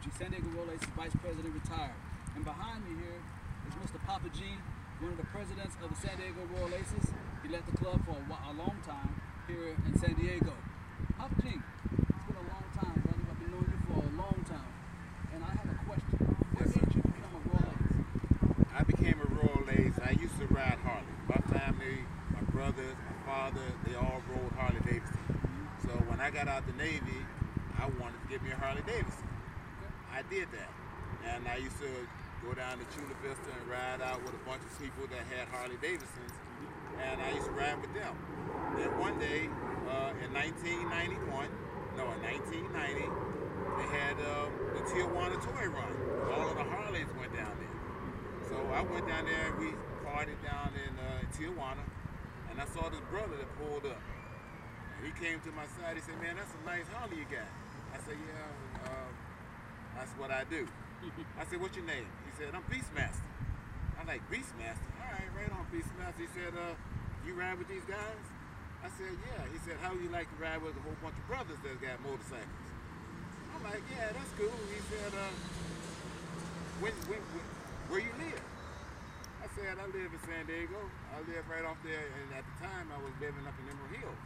San Diego Rolex Vice President retired. And behind me here is Mr. Poppa G, one of the presidents of the San Diego Rolex. He led the club for a long time here in San Diego. Poppa G, it's been a long time, brother. I've been knowing you for a long time. And I have a question. What made you become a Rolex? I became a Rolex. I used to ride Harley. My family, my brothers, my father, they all rode Harley Davidson. So when I got out the Navy, I wanted to get me a Harley Davidson. I did that. And I used to go down to Chula Vista and ride out with a bunch of people that had Harley Davidsons. And I used to ride with them. Then one day, in 1990, they had the Tijuana Toy Run. All of the Harleys went down there. So I went down there and we partied down in Tijuana. And I saw this brother that pulled up. And he came to my side. He said, "Man, that's a nice Harley you got." I said, "Yeah, that's what I do." I said, "What's your name?" He said, "I'm Beastmaster." I'm like, "Beastmaster? All right on, Beastmaster." He said, "You ride with these guys?" I said, "Yeah." He said, "How would you like to ride with a whole bunch of brothers that got motorcycles?" I'm like, "Yeah, that's cool." He said, where you live?" I said, "I live in San Diego. I live right off there." And at the time, I was living up in Emerald Hills.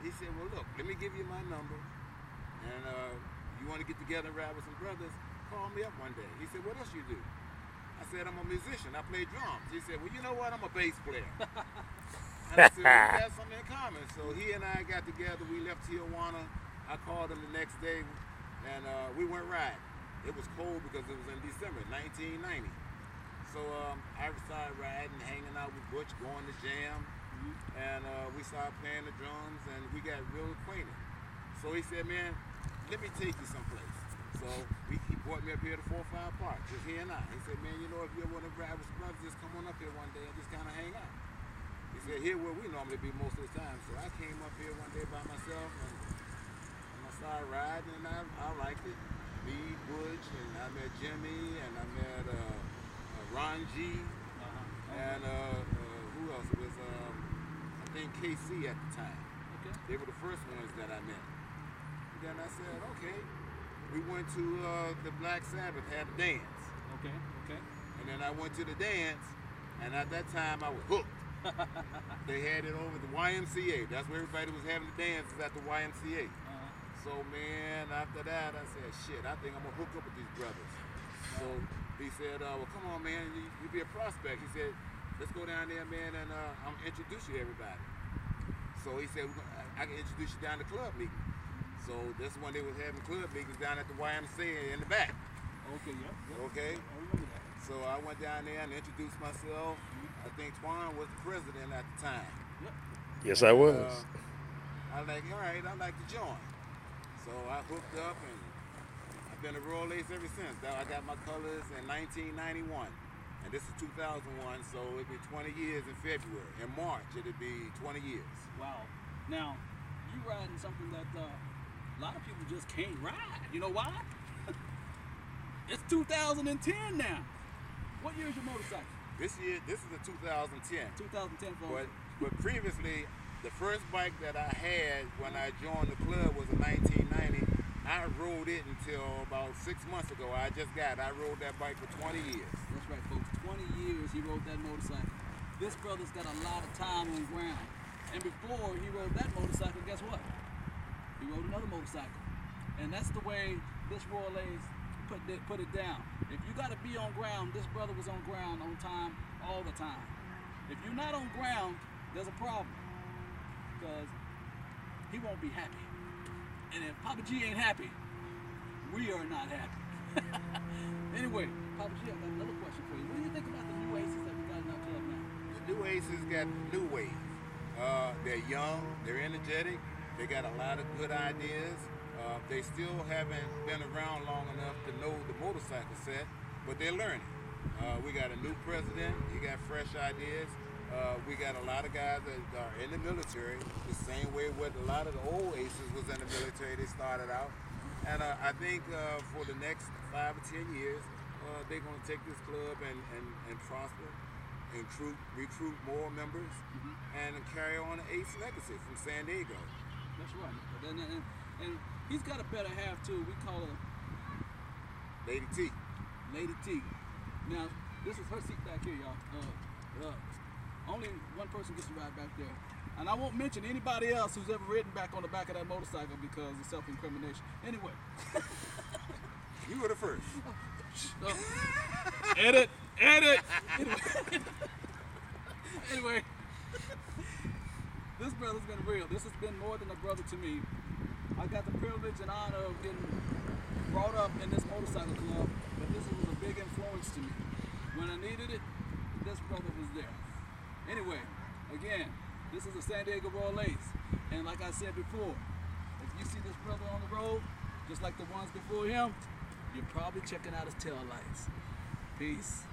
He said, "Well, look, let me give you my number. And you want to get together and ride with some brothers, call me up one day." He said, "What else you do?" I said, "I'm a musician. I play drums." He said, "Well, you know what? I'm a bass player." And I said, "Well, we got something in common." So he and I got together. We left Tijuana. I called him the next day, and we went riding. It was cold because it was in December 1990. So I started riding, hanging out with Butch, going to jam, and we started playing the drums, and we got real acquainted. So he said, "Man, let me take you someplace." So he brought me up here to 405 Park, just he and I. He said, "Man, you know, if you ever want to ride with some brothers, just come on up here one day and just kind of hang out." He said, "Here where we normally be most of the time." So I came up here one day by myself, and I started riding, and I liked it. Me, Butch, and I met Jimmy, and I met Ron G, and who else? It was, I think, KC at the time. Okay. They were the first ones that I met. And then I said, okay. We went to the Black Sabbath, had a dance. Okay. And then I went to the dance, and at that time I was hooked. They had it over the YMCA. That's where everybody was having the dances, at the YMCA. So, man, after that, I said, shit, I think I'm going to hook up with these brothers. So he said, well, come on, man, you be a prospect. He said, let's go down there, man, and I'm going to introduce you to everybody. So he said, I can introduce you down to club meeting. So this one they was having club meetings down at the YMCA in the back. Okay, yep. Okay? I remember that. So I went down there and introduced myself. I think Twan was the president at the time. Yep. Yes, I was. I was like, all right, I'd like to join. So I hooked up, and I've been a Rolex ever since. I got my colors in 1991, and this is 2001, so it'll be 20 years in February. In March, it'll be 20 years. Wow. Now, you riding something that a lot of people just can't ride. You know why? It's 2010 now. What year is your motorcycle? This is a 2010. 2010, folks. But previously, the first bike that I had when I joined the club was in 1990. I rode it until about 6 months ago. I rode that bike for 20 years. That's right, folks. 20 years he rode that motorcycle. This brother's got a lot of time on ground. And before he rode that motorcycle, guess what? He rode another motorcycle. And that's the way this Rolex put it down. If you got to be on ground, this brother was on ground on time all the time. If you're not on ground, there's a problem. Because he won't be happy. And if Poppa G ain't happy, we are not happy. Anyway, Poppa G, I got another question for you. What do you think about the new aces that we got in our club now? The new aces got new wave. They're young, they're energetic, they got a lot of good ideas. They still haven't been around long enough to know the motorcycle set, but they're learning. We got a new president, he got fresh ideas. We got a lot of guys that are in the military, the same way with a lot of the old aces was in the military. They started out. And I think for the next 5 or 10 years, they're going to take this club and prosper, and recruit more members, and carry on the ace legacy from San Diego. That's right. And he's got a better half, too. We call her Lady T. Lady T. Now, this is her seat back here, y'all. Only one person gets to ride back there. And I won't mention anybody else who's ever ridden back on the back of that motorcycle because of self-incrimination. Anyway. You were the first. Edit. Anyway. This brother's been real. This has been more than a brother to me. I got the privilege and honor of getting brought up in this motorcycle club, but this was a big influence to me. When I needed it, this brother was there. Anyway, again, this is a San Diego Royal Ace. And like I said before, if you see this brother on the road, just like the ones before him, you're probably checking out his tail lights. Peace.